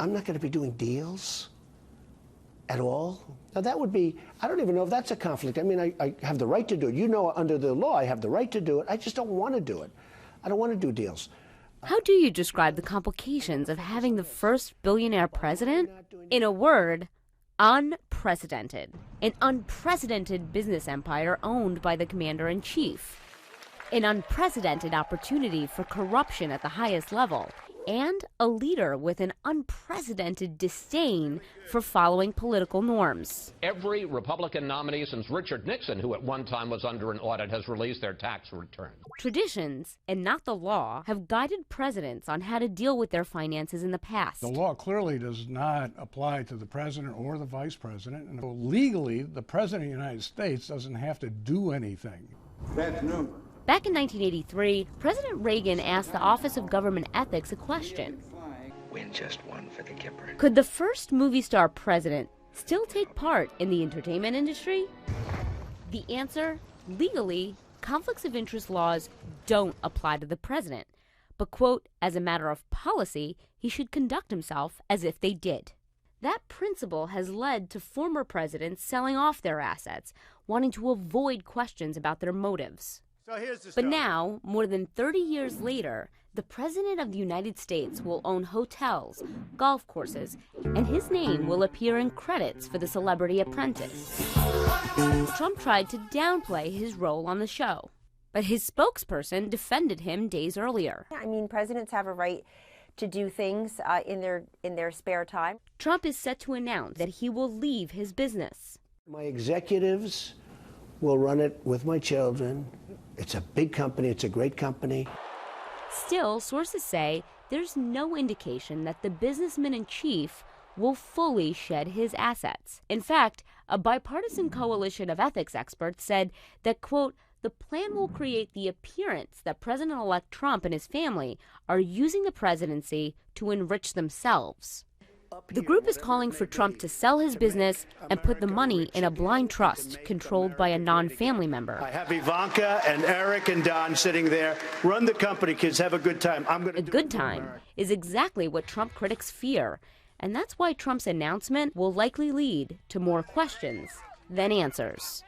I'm not going to be doing deals at all. Now that would be, I don't even know if that's a conflict. I mean, I have the right to do it. You know, under the law, I have the right to do it. I just don't want to do it. I don't want to do deals. How do you describe the complications of having the first billionaire president? In a word, unprecedented. An unprecedented business empire owned by the commander-in-chief. An unprecedented opportunity for corruption at the highest level. And a leader with an unprecedented disdain for following political norms. Every Republican nominee since Richard Nixon, who at one time was under an audit, has released their tax return. Traditions, and not the law, have guided presidents on how to deal with their finances in the past. The law clearly does not apply to the president or the vice president. And legally, the president of the United States doesn't have to do anything. That's new. Back in 1983, President Reagan asked the Office of Government Ethics a question. Win just one for the Kipper. Could the first movie star president still take part in the entertainment industry? The answer, legally, conflicts of interest laws don't apply to the president. But, quote, as a matter of policy, he should conduct himself as if they did. That principle has led to former presidents selling off their assets, wanting to avoid questions about their motives. But now, more than 30 years later, the President of the United States will own hotels, golf courses, and his name will appear in credits for The Celebrity Apprentice. Trump tried to downplay his role on the show, but his spokesperson defended him days earlier. I mean, presidents have a right to do things in their spare time. Trump is set to announce that he will leave his business. My executives will run it with my children. It's a big company. It's a great company. Still, sources say there's no indication that the businessman-in-chief will fully shed his assets. In fact, a bipartisan coalition of ethics experts said that, quote, the plan will create the appearance that President-elect Trump and his family are using the presidency to enrich themselves. The group is calling for Trump to sell his business and put the money in a blind trust controlled by a non-family member. I have Ivanka and Eric and Don sitting there. Run the company, kids. Have a good time. A good time is exactly what Trump critics fear. And that's why Trump's announcement will likely lead to more questions than answers.